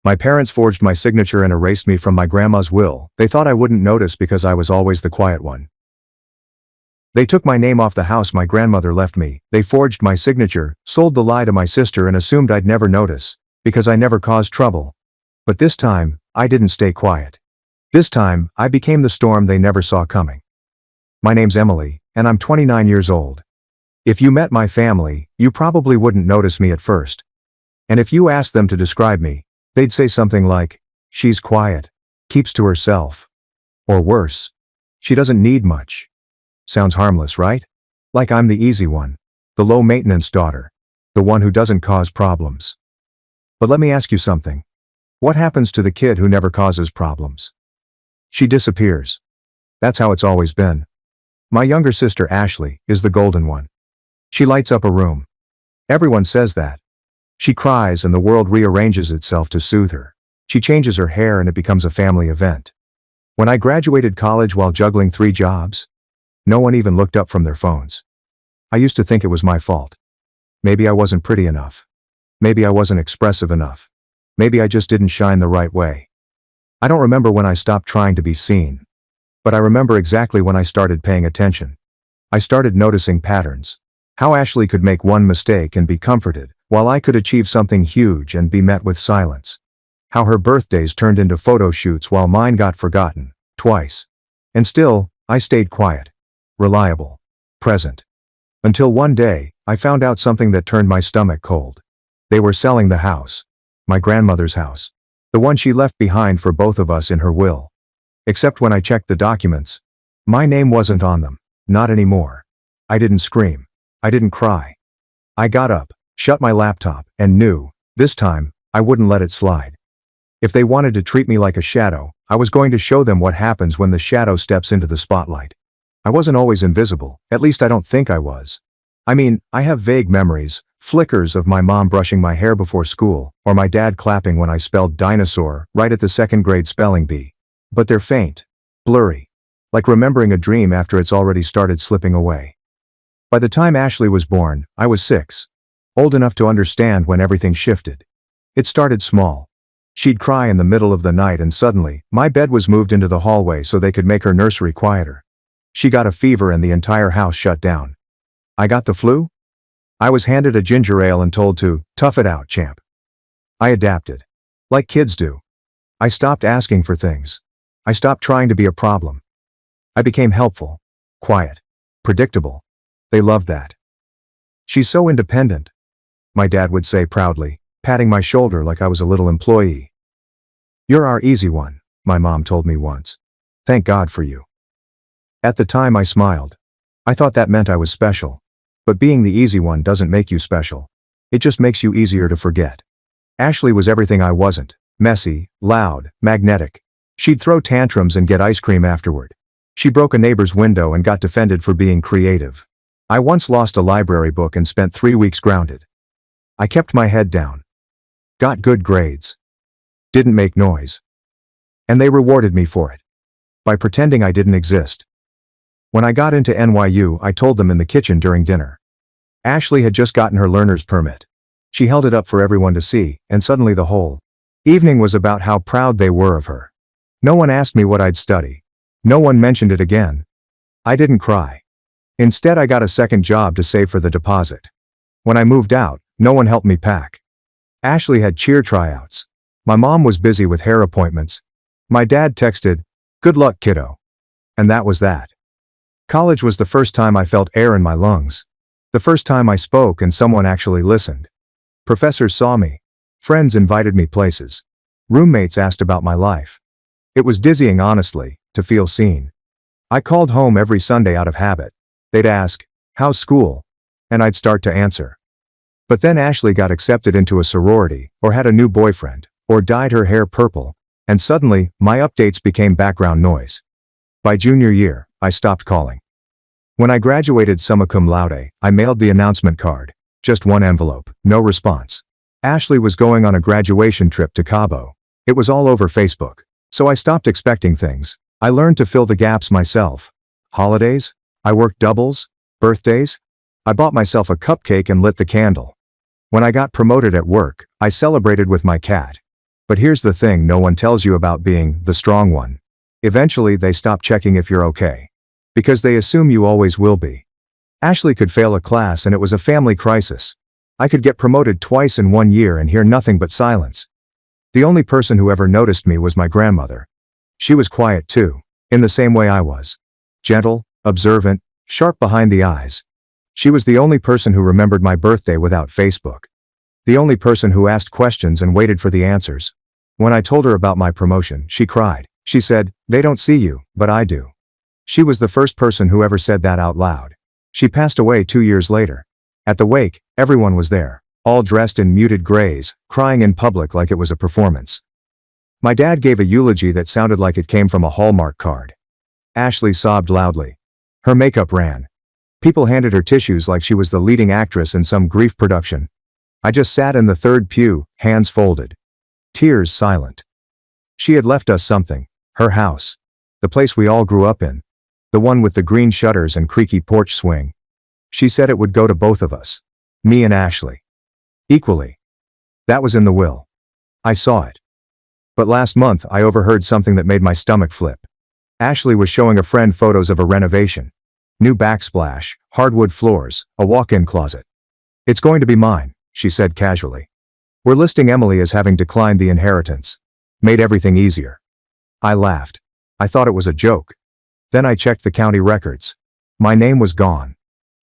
My parents forged my signature and erased me from my grandma's will. They thought I wouldn't notice because I was always the quiet one. They took my name off the house my grandmother left me. They forged my signature, sold the lie to my sister and assumed I'd never notice, because I never caused trouble. But this time, I didn't stay quiet. This time, I became the storm they never saw coming. My name's Emily, and I'm 29 years old. If you met my family, you probably wouldn't notice me at first. And if you asked them to describe me, they'd say something like, she's quiet, keeps to herself. Or worse, she doesn't need much. Sounds harmless, right? Like I'm the easy one, the low-maintenance daughter, the one who doesn't cause problems. But let me ask you something. What happens to the kid who never causes problems? She disappears. That's how it's always been. My younger sister Ashley is the golden one. She lights up a room. Everyone says that. She cries and the world rearranges itself to soothe her. She changes her hair and it becomes a family event. When I graduated college while juggling 3 jobs, no one even looked up from their phones. I used to think it was my fault. Maybe I wasn't pretty enough. Maybe I wasn't expressive enough. Maybe I just didn't shine the right way. I don't remember when I stopped trying to be seen. But I remember exactly when I started paying attention. I started noticing patterns. How Ashley could make one mistake and be comforted, while I could achieve something huge and be met with silence. How her birthdays turned into photo shoots while mine got forgotten, twice. And still, I stayed quiet, reliable, present. Until one day, I found out something that turned my stomach cold. They were selling the house. My grandmother's house. The one she left behind for both of us in her will. Except when I checked the documents, my name wasn't on them, not anymore. I didn't scream. I didn't cry. I got up, shut my laptop, and knew, this time, I wouldn't let it slide. If they wanted to treat me like a shadow, I was going to show them what happens when the shadow steps into the spotlight. I wasn't always invisible, at least I don't think I was. I mean, I have vague memories, flickers of my mom brushing my hair before school, or my dad clapping when I spelled dinosaur right at the 2nd grade spelling bee. But they're faint, blurry, like remembering a dream after it's already started slipping away. By the time Ashley was born, I was 6. Old enough to understand when everything shifted. It started small. She'd cry in the middle of the night and suddenly, my bed was moved into the hallway so they could make her nursery quieter. She got a fever and the entire house shut down. I got the flu? I was handed a ginger ale and told to, tough it out, champ. I adapted. Like kids do. I stopped asking for things. I stopped trying to be a problem. I became helpful, quiet, predictable. They loved that. She's so independent, my dad would say proudly, patting my shoulder like I was a little employee. You're our easy one, my mom told me once. Thank God for you. At the time I smiled. I thought that meant I was special. But being the easy one doesn't make you special. It just makes you easier to forget. Ashley was everything I wasn't. Messy, loud, magnetic. She'd throw tantrums and get ice cream afterward. She broke a neighbor's window and got defended for being creative. I once lost a library book and spent 3 weeks grounded. I kept my head down. Got good grades. Didn't make noise. And they rewarded me for it. By pretending I didn't exist. When I got into NYU, I told them in the kitchen during dinner. Ashley had just gotten her learner's permit. She held it up for everyone to see, and suddenly the whole evening was about how proud they were of her. No one asked me what I'd study. No one mentioned it again. I didn't cry. Instead, I got a second job to save for the deposit. When I moved out, no one helped me pack. Ashley had cheer tryouts. My mom was busy with hair appointments. My dad texted, "Good luck, kiddo." And that was that. College was the first time I felt air in my lungs. The first time I spoke and someone actually listened. Professors saw me. Friends invited me places. Roommates asked about my life. It was dizzying, honestly, to feel seen. I called home every Sunday out of habit. They'd ask, "How's school?" And I'd start to answer. But then Ashley got accepted into a sorority, or had a new boyfriend, or dyed her hair purple, and suddenly, my updates became background noise. By junior year, I stopped calling. When I graduated summa cum laude, I mailed the announcement card. Just one envelope, no response. Ashley was going on a graduation trip to Cabo. It was all over Facebook. So I stopped expecting things. I learned to fill the gaps myself. Holidays? I worked doubles? Birthdays? I bought myself a cupcake and lit the candle. When I got promoted at work, I celebrated with my cat. But here's the thing no one tells you about being the strong one. Eventually they stop checking if you're okay. Because they assume you always will be. Ashley could fail a class and it was a family crisis. I could get promoted twice in 1 year and hear nothing but silence. The only person who ever noticed me was my grandmother. She was quiet too, in the same way I was. Gentle, observant, sharp behind the eyes. She was the only person who remembered my birthday without Facebook. The only person who asked questions and waited for the answers. When I told her about my promotion, she cried. She said, "They don't see you, but I do." She was the first person who ever said that out loud. She passed away 2 years later. At the wake, everyone was there, all dressed in muted grays, crying in public like it was a performance. My dad gave a eulogy that sounded like it came from a Hallmark card. Ashley sobbed loudly. Her makeup ran. People handed her tissues like she was the leading actress in some grief production. I just sat in the third pew, hands folded. Tears silent. She had left us something. Her house. The place we all grew up in. The one with the green shutters and creaky porch swing. She said it would go to both of us. Me and Ashley. Equally. That was in the will. I saw it. But last month I overheard something that made my stomach flip. Ashley was showing a friend photos of a renovation. New backsplash, hardwood floors, a walk-in closet. "It's going to be mine," she said casually. "We're listing Emily as having declined the inheritance. Made everything easier." I laughed. I thought it was a joke. Then I checked the county records. My name was gone.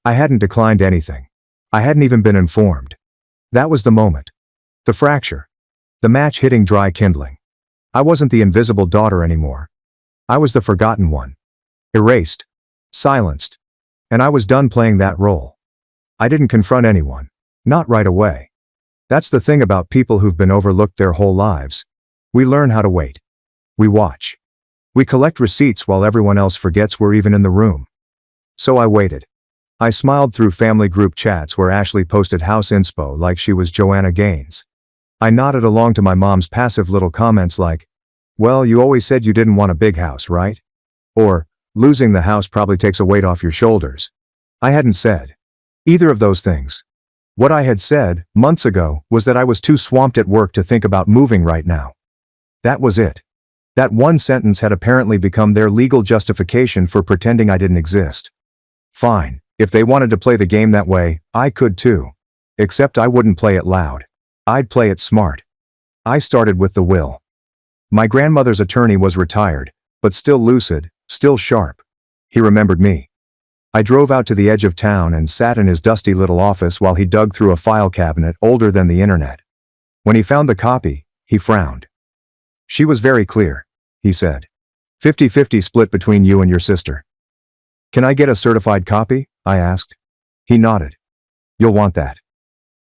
I hadn't declined anything. I hadn't even been informed. That was the moment. The fracture. The match hitting dry kindling. I wasn't the invisible daughter anymore. I was the forgotten one. Erased. Silenced. And I was done playing that role. I didn't confront anyone. Not right away. That's the thing about people who've been overlooked their whole lives. We learn how to wait. We watch. We collect receipts while everyone else forgets we're even in the room. So I waited. I smiled through family group chats where Ashley posted house inspo like she was Joanna Gaines. I nodded along to my mom's passive little comments like, "Well, you always said you didn't want a big house, right?" Or, "Losing the house probably takes a weight off your shoulders." I hadn't said either of those things. What I had said, months ago, was that I was too swamped at work to think about moving right now. That was it. That one sentence had apparently become their legal justification for pretending I didn't exist. Fine, if they wanted to play the game that way, I could too. Except I wouldn't play it loud. I'd play it smart. I started with the will. My grandmother's attorney was retired, but still lucid, still sharp. He remembered me. I drove out to the edge of town and sat in his dusty little office while he dug through a file cabinet older than the internet. When he found the copy, he frowned. "She was very clear," he said. 50-50 split between you and your sister." "Can I get a certified copy?" I asked. He nodded. "You'll want that."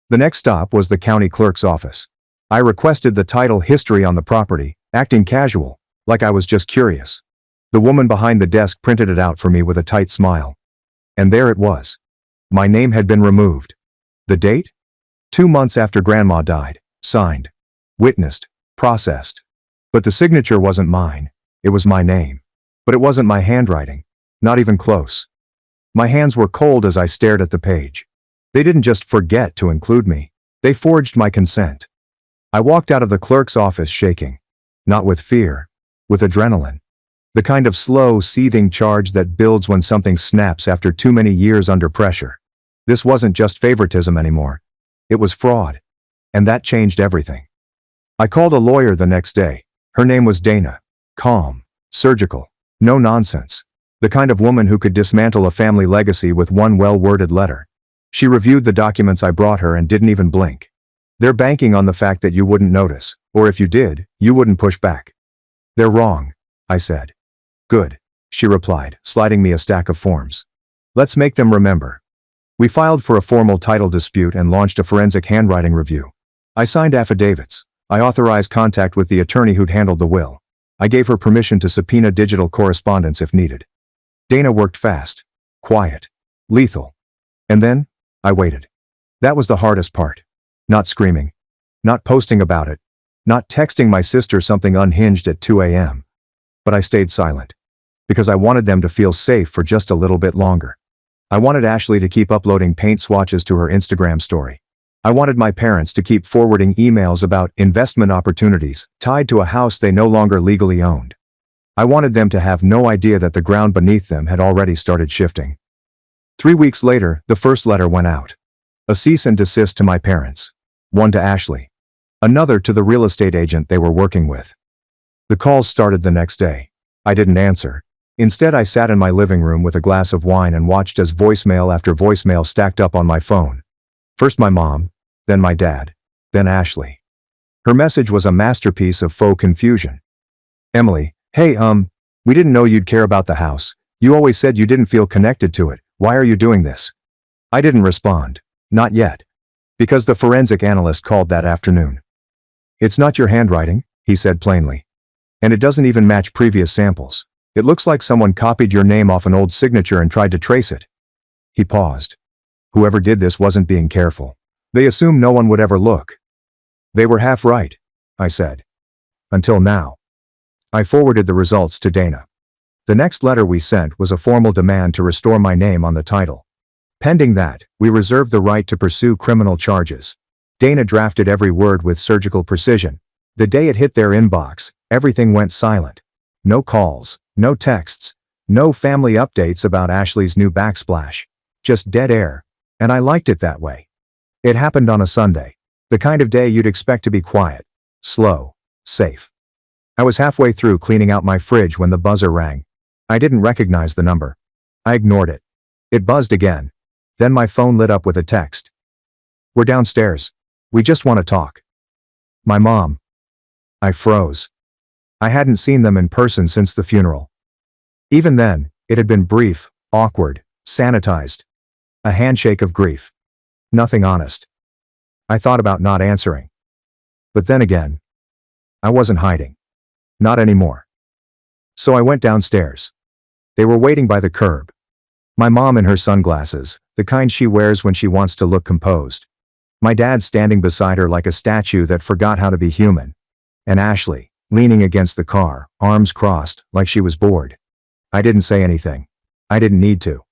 The next stop was the county clerk's office. I requested the title History on the property, acting casual, like I was just curious. The woman behind the desk printed it out for me with a tight smile. And there it was. My name had been removed. The date? 2 months after Grandma died. Signed. Witnessed. Processed. But the signature wasn't mine. It was my name. But it wasn't my handwriting. Not even close. My hands were cold as I stared at the page. They didn't just forget to include me. They forged my consent. I walked out of the clerk's office shaking. Not with fear. With adrenaline. The kind of slow, seething charge that builds when something snaps after too many years under pressure. This wasn't just favoritism anymore. It was fraud. And that changed everything. I called a lawyer the next day. Her name was Dana. Calm. Surgical. No nonsense. The kind of woman who could dismantle a family legacy with one well-worded letter. She reviewed the documents I brought her and didn't even blink. They're banking on the fact that you wouldn't notice, or if you did, you wouldn't push back. They're wrong, I said. Good, she replied, sliding me a stack of forms. Let's make them remember. We filed for a formal title dispute and launched a forensic handwriting review. I signed affidavits. I authorized contact with the attorney who'd handled the will. I gave her permission to subpoena digital correspondence if needed. Dana worked fast, quiet, lethal. And then, I waited. That was the hardest part. Not screaming. Not posting about it. Not texting my sister something unhinged at 2 a.m. But I stayed silent. Because I wanted them to feel safe for just a little bit longer. I wanted Ashley to keep uploading paint swatches to her Instagram story. I wanted my parents to keep forwarding emails about investment opportunities tied to a house they no longer legally owned. I wanted them to have no idea that the ground beneath them had already started shifting. 3 weeks later, the first letter went out. A cease and desist to my parents. One to Ashley. Another to the real estate agent they were working with. The calls started the next day. I didn't answer. Instead, I sat in my living room with a glass of wine and watched as voicemail after voicemail stacked up on my phone. First my mom, then my dad, then Ashley. Her message was a masterpiece of faux confusion. Emily, hey, we didn't know you'd care about the house. You always said you didn't feel connected to it. Why are you doing this? I didn't respond. Not yet. Because the forensic analyst called that afternoon. It's not your handwriting, he said plainly. And it doesn't even match previous samples. It looks like someone copied your name off an old signature and tried to trace it. He paused. Whoever did this wasn't being careful. They assumed no one would ever look. They were half right, I said. Until now. I forwarded the results to Dana. The next letter we sent was a formal demand to restore my name on the title. Pending that, we reserved the right to pursue criminal charges. Dana drafted every word with surgical precision. The day it hit their inbox, everything went silent. No calls, no texts, no family updates about Ashley's new backsplash. Just dead air. And I liked it that way. It happened on a Sunday. The kind of day you'd expect to be quiet, slow, safe. I was halfway through cleaning out my fridge when the buzzer rang. I didn't recognize the number. I ignored it. It buzzed again. Then my phone lit up with a text. We're downstairs. We just want to talk. My mom. I froze. I hadn't seen them in person since the funeral. Even then, it had been brief, awkward, sanitized. A handshake of grief. Nothing honest. I thought about not answering. But then again, I wasn't hiding. Not anymore. So I went downstairs. They were waiting by the curb. My mom in her sunglasses, the kind she wears when she wants to look composed. My dad standing beside her like a statue that forgot how to be human. And Ashley, leaning against the car, arms crossed, like she was bored. I didn't say anything. I didn't need to.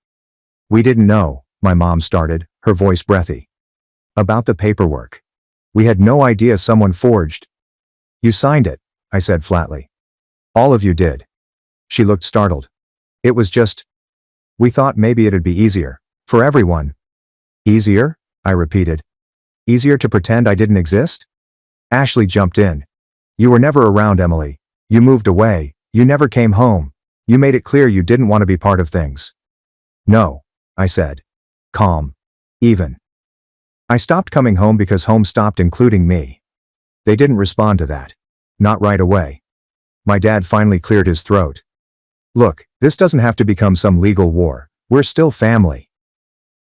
We didn't know, my mom started, her voice breathy. About the paperwork. We had no idea someone forged. You signed it, I said flatly. All of you did. She looked startled. It was just. We thought maybe it'd be easier. For everyone. Easier? I repeated. Easier to pretend I didn't exist? Ashley jumped in. You were never around, Emily. You moved away. You never came home. You made it clear you didn't want to be part of things. No, I said. Calm. Even. I stopped coming home because home stopped including me. They didn't respond to that. Not right away. My dad finally cleared his throat. Look, this doesn't have to become some legal war. We're still family.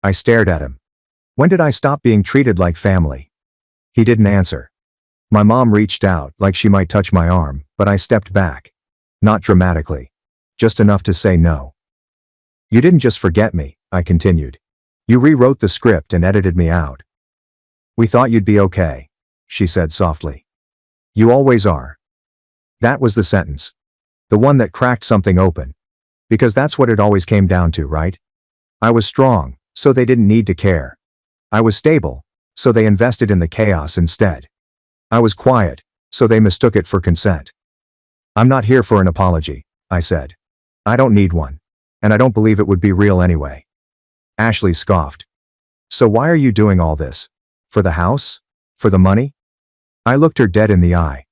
I stared at him. When did I stop being treated like family? He didn't answer. My mom reached out like she might touch my arm, but I stepped back. Not dramatically. Just enough to say no. You didn't just forget me, I continued. You rewrote the script and edited me out. We thought you'd be okay, she said softly. You always are. That was the sentence. The one that cracked something open. Because that's what it always came down to, right? I was strong, so they didn't need to care. I was stable, so they invested in the chaos instead. I was quiet, so they mistook it for consent. I'm not here for an apology, I said. I don't need one. And I don't believe it would be real anyway. Ashley scoffed. So why are you doing all this? For the house? For the money? I looked her dead in the eye.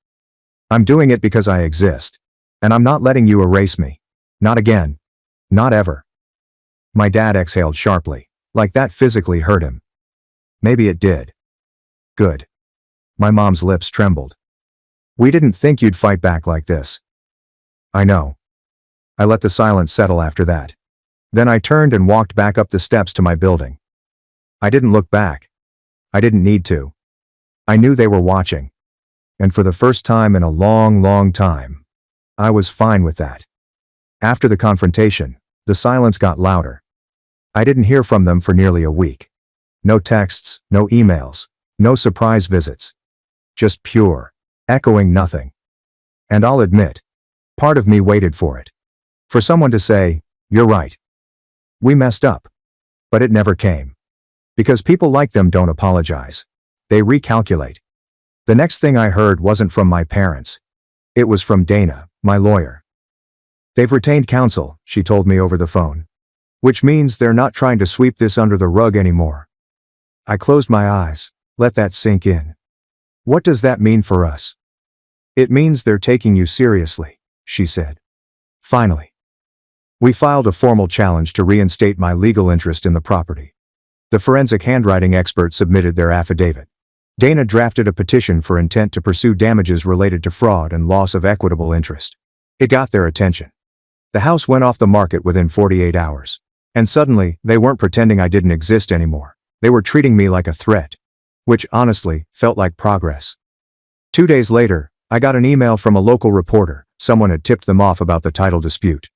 I'm doing it because I exist. And I'm not letting you erase me. Not again. Not ever. My dad exhaled sharply, like that physically hurt him. Maybe it did. Good. My mom's lips trembled. We didn't think you'd fight back like this. I know. I let the silence settle after that. Then I turned and walked back up the steps to my building. I didn't look back. I didn't need to. I knew they were watching. And for the first time in a long, long time, I was fine with that. After the confrontation, the silence got louder. I didn't hear from them for nearly a week. No texts, no emails, no surprise visits. Just pure, echoing nothing. And I'll admit, part of me waited for it. For someone to say, you're right. We messed up. But it never came. Because people like them don't apologize. They recalculate. The next thing I heard wasn't from my parents. It was from Dana, my lawyer. They've retained counsel, she told me over the phone. Which means they're not trying to sweep this under the rug anymore. I closed my eyes, let that sink in. What does that mean for us? It means they're taking you seriously, she said. Finally. We filed a formal challenge to reinstate my legal interest in the property. The forensic handwriting expert submitted their affidavit. Dana drafted a petition for intent to pursue damages related to fraud and loss of equitable interest. It got their attention. The house went off the market within 48 hours. And suddenly, they weren't pretending I didn't exist anymore. They were treating me like a threat. Which, honestly, felt like progress. 2 days later, I got an email from a local reporter. Someone had tipped them off about the title dispute.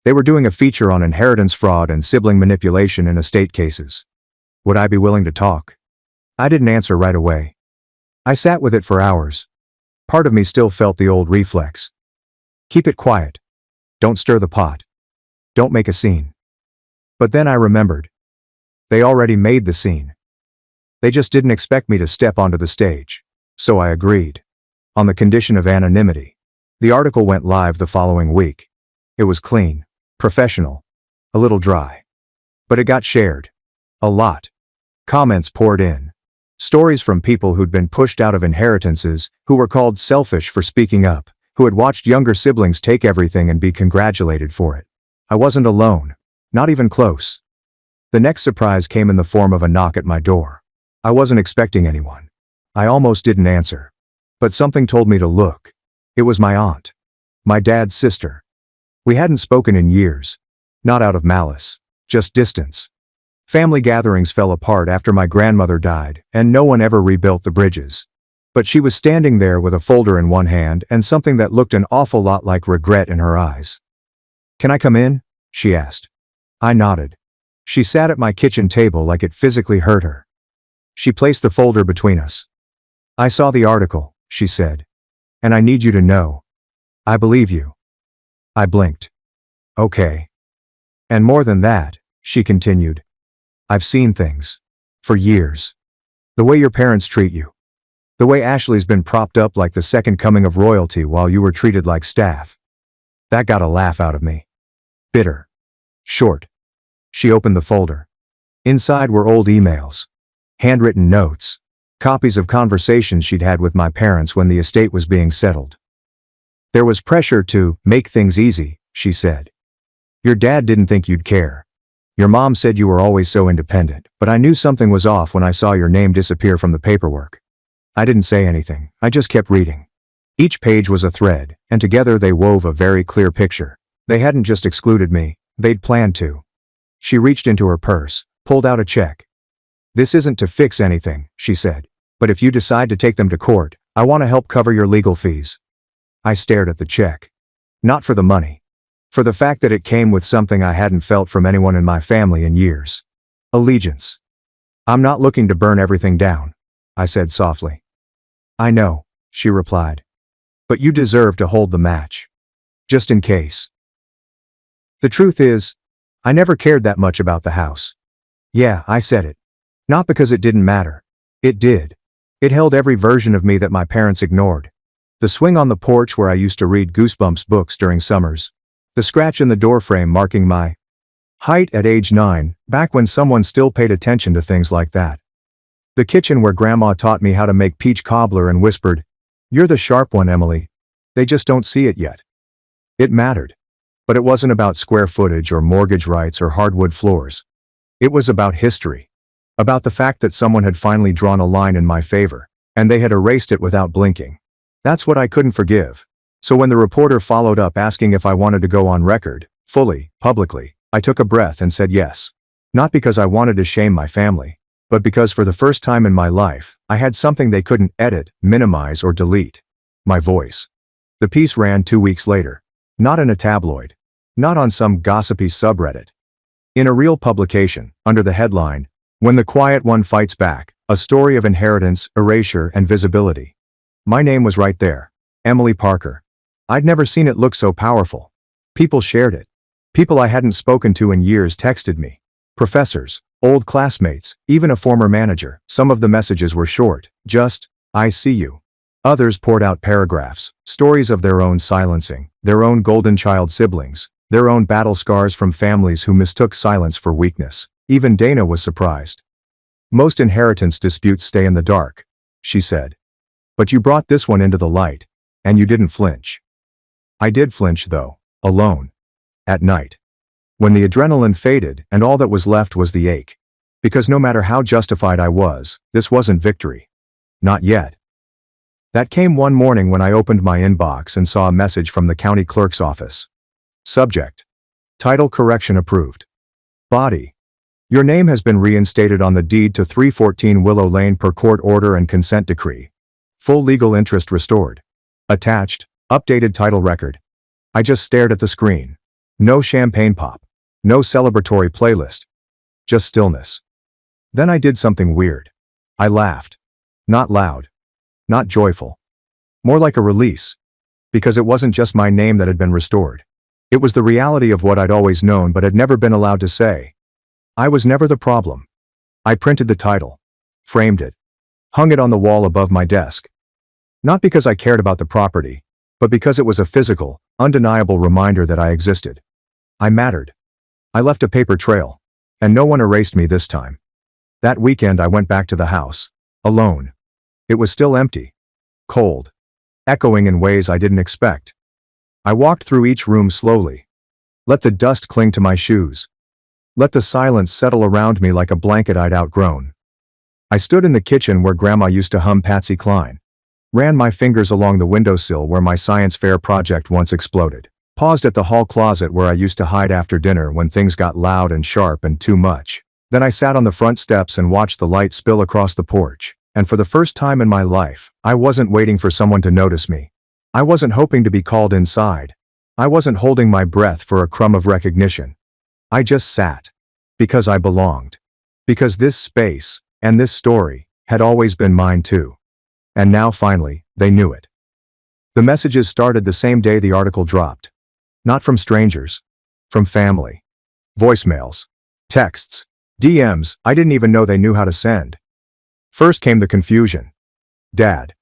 They were doing a feature on inheritance fraud and sibling manipulation in estate cases. Would I be willing to talk? I didn't answer right away. I sat with it for hours. Part of me still felt the old reflex. Keep it quiet. Don't stir the pot. Don't make a scene. But then I remembered. They already made the scene. They just didn't expect me to step onto the stage. So I agreed. On the condition of anonymity. The article went live the following week. It was clean, professional, a little dry. But it got shared. A lot. Comments poured in. Stories from people who'd been pushed out of inheritances, who were called selfish for speaking up, who had watched younger siblings take everything and be congratulated for it. I wasn't alone. Not even close. The next surprise came in the form of a knock at my door. I wasn't expecting anyone. I almost didn't answer. But something told me to look. It was my aunt. My dad's sister. We hadn't spoken in years. Not out of malice. Just distance. Family gatherings fell apart after my grandmother died, and no one ever rebuilt the bridges. But she was standing there with a folder in one hand and something that looked an awful lot like regret in her eyes. "Can I come in?" she asked. I nodded. She sat at my kitchen table like it physically hurt her. She placed the folder between us. "I saw the article," she said. "And I need you to know. I believe you." I blinked. "Okay. And more than that," she continued. "I've seen things. For years. The way your parents treat you. The way Ashley's been propped up like the second coming of royalty while you were treated like staff." That got a laugh out of me. Bitter. Short. She opened the folder. Inside were old emails. Handwritten notes. Copies of conversations she'd had with my parents when the estate was being settled. "There was pressure to make things easy," she said. "Your dad didn't think you'd care. Your mom said you were always so independent, but I knew something was off when I saw your name disappear from the paperwork." I didn't say anything, I just kept reading. Each page was a thread, and together they wove a very clear picture. They hadn't just excluded me, they'd planned to. She reached into her purse, pulled out a check. "This isn't to fix anything," she said. "But if you decide to take them to court, I want to help cover your legal fees." I stared at the check. Not for the money. For the fact that it came with something I hadn't felt from anyone in my family in years. Allegiance. "I'm not looking to burn everything down," I said softly. "I know," she replied. "But you deserve to hold the match. Just in case." The truth is, I never cared that much about the house. Yeah, I said it. Not because it didn't matter. It did. It held every version of me that my parents ignored. The swing on the porch where I used to read Goosebumps books during summers. The scratch in the doorframe marking my height at age 9, back when someone still paid attention to things like that. The kitchen where Grandma taught me how to make peach cobbler and whispered, "You're the sharp one, Emily. They just don't see it yet." It mattered. But it wasn't about square footage or mortgage rights or hardwood floors. It was about history. About the fact that someone had finally drawn a line in my favor, and they had erased it without blinking. That's what I couldn't forgive. So when the reporter followed up asking if I wanted to go on record, fully, publicly, I took a breath and said yes. Not because I wanted to shame my family, but because for the first time in my life, I had something they couldn't edit, minimize, or delete. My voice. The piece ran 2 weeks later. Not in a tabloid. Not on some gossipy subreddit. In a real publication, under the headline, "When the Quiet One Fights Back, a story of inheritance, erasure, and visibility." My name was right there. Emily Parker. I'd never seen it look so powerful. People shared it. People I hadn't spoken to in years texted me. Professors, Old classmates, even a former manager. Some of the messages were short, just, "I see you." Others poured out paragraphs, stories of their own silencing, their own golden child siblings, their own battle scars from families who mistook silence for weakness. Even Dana was surprised. "Most inheritance disputes stay in the dark," she said. "But you brought this one into the light, and you didn't flinch." I did flinch though, alone. At night. When the adrenaline faded and all that was left was the ache. Because no matter how justified I was, this wasn't victory. Not yet. That came one morning when I opened my inbox and saw a message from the county clerk's office. Subject: title correction approved. Body: your name has been reinstated on the deed to 314 Willow Lane per court order and consent decree. Full legal interest restored. Attached: updated title record. I just stared at the screen. No champagne pop. No celebratory playlist. Just stillness. Then I did something weird. I laughed. Not loud. Not joyful. More like a release. Because it wasn't just my name that had been restored. It was the reality of what I'd always known but had never been allowed to say. I was never the problem. I printed the title. Framed it. Hung it on the wall above my desk. Not because I cared about the property, but because it was a physical, undeniable reminder that I existed. I mattered. I left a paper trail. And no one erased me this time. That weekend I went back to the house. Alone. It was still empty. Cold. Echoing in ways I didn't expect. I walked through each room slowly. Let the dust cling to my shoes. Let the silence settle around me like a blanket I'd outgrown. I stood in the kitchen where Grandma used to hum Patsy Cline. Ran my fingers along the windowsill where my science fair project once exploded. Paused at the hall closet where I used to hide after dinner when things got loud and sharp and too much. Then I sat on the front steps and watched the light spill across the porch. And for the first time in my life, I wasn't waiting for someone to notice me. I wasn't hoping to be called inside. I wasn't holding my breath for a crumb of recognition. I just sat. Because I belonged. Because this space, and this story, had always been mine too. And now finally, they knew it. The messages started the same day the article dropped. Not from strangers. From family. Voicemails. Texts. DMs I didn't even know they knew how to send. First came the confusion. Dad.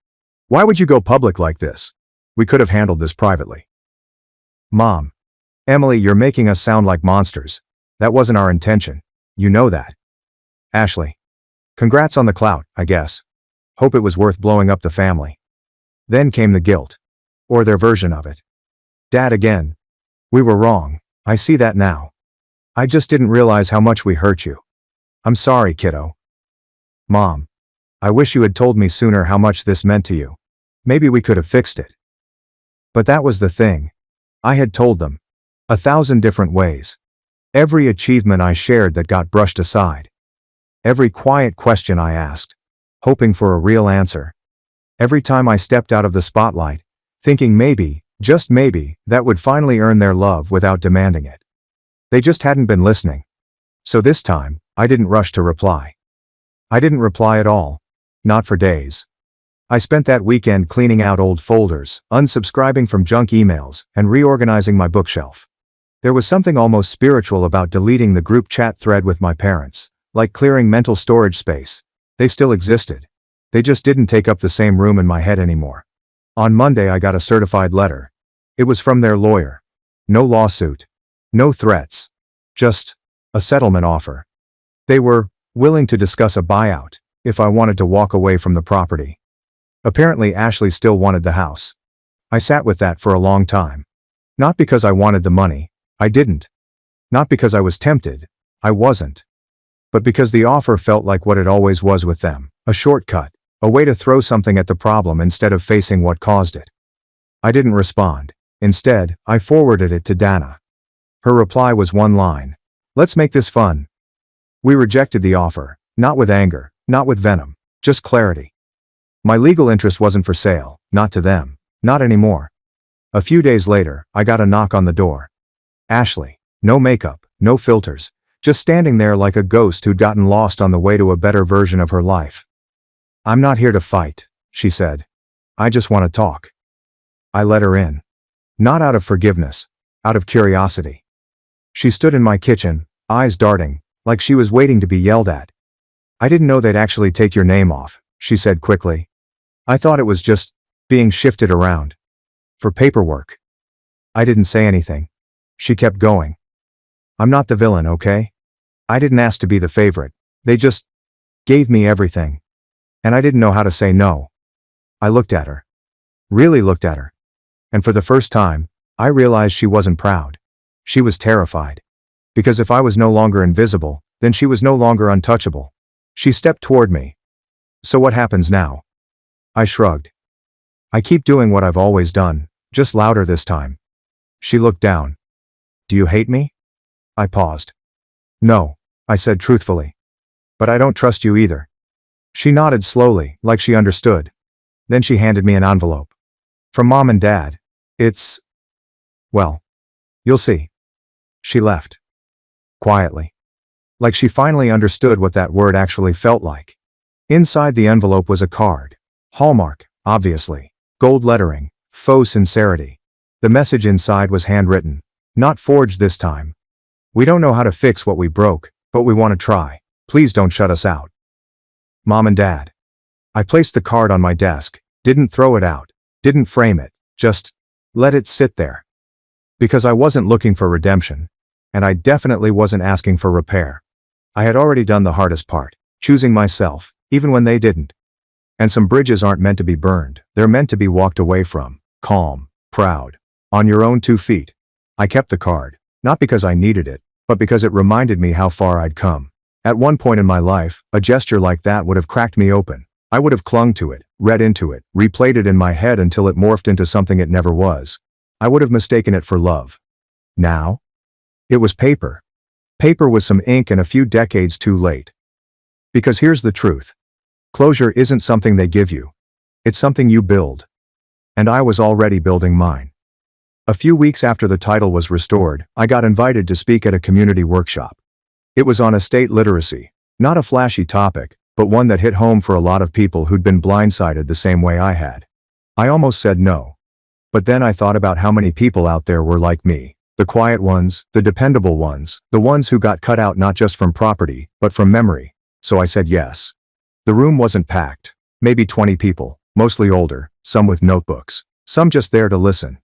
Why would you go public like this? We could have handled this privately. Mom. Emily, you're making us sound like monsters. That wasn't our intention. You know that. Ashley. Congrats on the clout, I guess. Hope it was worth blowing up the family. Then came the guilt. Or their version of it. Dad again. We were wrong. I see that now. I just didn't realize how much we hurt you. I'm sorry, kiddo. Mom. I wish you had told me sooner how much this meant to you. Maybe we could have fixed it. But that was the thing. I had told them. 1,000 different ways. Every achievement I shared that got brushed aside. Every quiet question I asked, hoping for a real answer. Every time I stepped out of the spotlight, thinking maybe, just maybe, that would finally earn their love without demanding it. They just hadn't been listening. So this time, I didn't rush to reply. I didn't reply at all. Not for days. I spent that weekend cleaning out old folders, unsubscribing from junk emails, and reorganizing my bookshelf. There was something almost spiritual about deleting the group chat thread with my parents, like clearing mental storage space. They still existed. They just didn't take up the same room in my head anymore. On Monday I got a certified letter. It was from their lawyer. No lawsuit. No threats. Just a settlement offer. They were willing to discuss a buyout if I wanted to walk away from the property. Apparently Ashley still wanted the house. I sat with that for a long time. Not because I wanted the money. I didn't. Not because I was tempted. I wasn't. But because the offer felt like what it always was with them, a shortcut, a way to throw something at the problem instead of facing what caused it. I didn't respond. Instead, I forwarded it to Dana. Her reply was one line. Let's make this fun. We rejected the offer, not with anger, not with venom, just clarity. My legal interest wasn't for sale, not to them, not anymore. A few days later, I got a knock on the door. Ashley. No makeup, no filters, just standing there like a ghost who'd gotten lost on the way to a better version of her life. I'm not here to fight, she said. I just want to talk. I let her in. Not out of forgiveness, out of curiosity. She stood in my kitchen, eyes darting, like she was waiting to be yelled at. "I didn't know they'd actually take your name off," she said quickly. "I thought it was just being shifted around for paperwork." I didn't say anything. She kept going. "I'm not the villain, okay? I didn't ask to be the favorite. They just gave me everything. And I didn't know how to say no." I looked at her. Really looked at her. And for the first time, I realized she wasn't proud. She was terrified. Because if I was no longer invisible, then she was no longer untouchable. She stepped toward me. "So what happens now?" I shrugged. "I keep doing what I've always done, just louder this time." She looked down. "Do you hate me?" I paused. "No," I said truthfully. "But I don't trust you either." She nodded slowly, like she understood. Then she handed me an envelope. "From Mom and Dad. It's... well, you'll see." She left. Quietly. Like she finally understood what that word actually felt like. Inside the envelope was a card. Hallmark, obviously. Gold lettering. Faux sincerity. The message inside was handwritten. Not forged this time. "We don't know how to fix what we broke, but we want to try. Please don't shut us out. Mom and Dad." I placed the card on my desk, didn't throw it out, didn't frame it, just let it sit there. Because I wasn't looking for redemption. And I definitely wasn't asking for repair. I had already done the hardest part, choosing myself, even when they didn't. And some bridges aren't meant to be burned, they're meant to be walked away from, calm, proud, on your own 2 feet. I kept the card, not because I needed it, but because it reminded me how far I'd come. At one point in my life, a gesture like that would have cracked me open. I would have clung to it, read into it, replayed it in my head until it morphed into something it never was. I would have mistaken it for love. Now? It was paper. Paper with some ink and a few decades too late. Because here's the truth. Closure isn't something they give you. It's something you build. And I was already building mine. A few weeks after the title was restored, I got invited to speak at a community workshop. It was on estate literacy, not a flashy topic, but one that hit home for a lot of people who'd been blindsided the same way I had. I almost said no. But then I thought about how many people out there were like me. The quiet ones, the dependable ones, the ones who got cut out not just from property, but from memory. So I said yes. The room wasn't packed. Maybe 20 people, mostly older, some with notebooks, some just there to listen.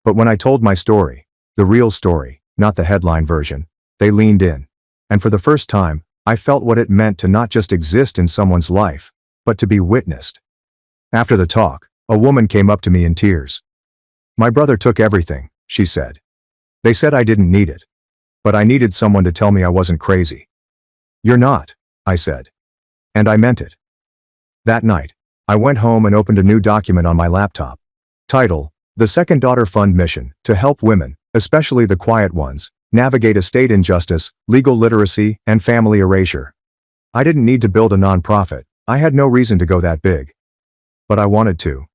But when I told my story, the real story, not the headline version, they leaned in. And for the first time, I felt what it meant to not just exist in someone's life, but to be witnessed. After the talk, a woman came up to me in tears. "My brother took everything," she said. "They said I didn't need it. But I needed someone to tell me I wasn't crazy." "You're not," I said. And I meant it. That night, I went home and opened a new document on my laptop. Title: The Second Daughter Fund Mission, to help women, especially the quiet ones, navigate estate injustice, legal literacy, and family erasure. I didn't need to build a nonprofit. I had no reason to go that big. But I wanted to.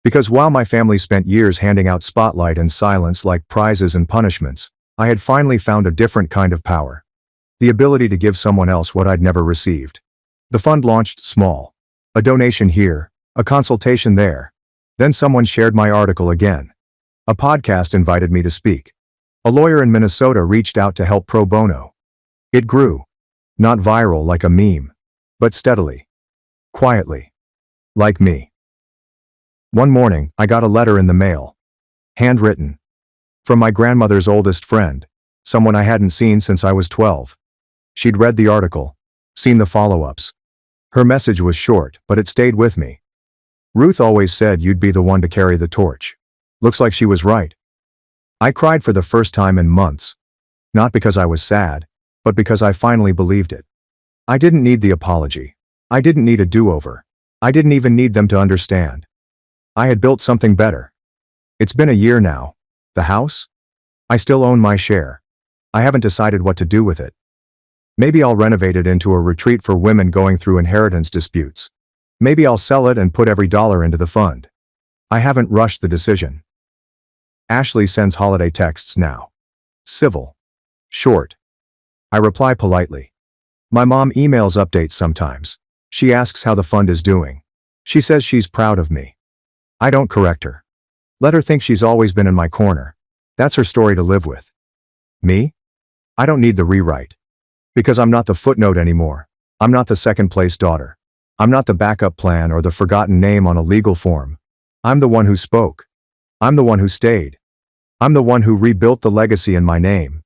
Because while my family spent years handing out spotlight and silence like prizes and punishments, I had finally found a different kind of power. The ability to give someone else what I'd never received. The fund launched small. A donation here, a consultation there. Then someone shared my article again. A podcast invited me to speak. A lawyer in Minnesota reached out to help pro bono. It grew. Not viral like a meme. But steadily. Quietly. Like me. One morning, I got a letter in the mail. Handwritten. From my grandmother's oldest friend. Someone I hadn't seen since I was 12. She'd read the article. Seen the follow-ups. Her message was short, but it stayed with me. "Ruth always said you'd be the one to carry the torch. Looks like she was right." I cried for the first time in months. Not because I was sad, but because I finally believed it. I didn't need the apology. I didn't need a do-over. I didn't even need them to understand. I had built something better. It's been a year now. The house? I still own my share. I haven't decided what to do with it. Maybe I'll renovate it into a retreat for women going through inheritance disputes. Maybe I'll sell it and put every dollar into the fund. I haven't rushed the decision. Ashley sends holiday texts now. Civil. Short. I reply politely. My mom emails updates sometimes. She asks how the fund is doing. She says she's proud of me. I don't correct her. Let her think she's always been in my corner. That's her story to live with. Me? I don't need the rewrite. Because I'm not the footnote anymore. I'm not the second-place daughter. I'm not the backup plan or the forgotten name on a legal form. I'm the one who spoke. I'm the one who stayed. I'm the one who rebuilt the legacy in my name.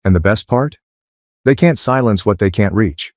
And the best part? They can't silence what they can't reach.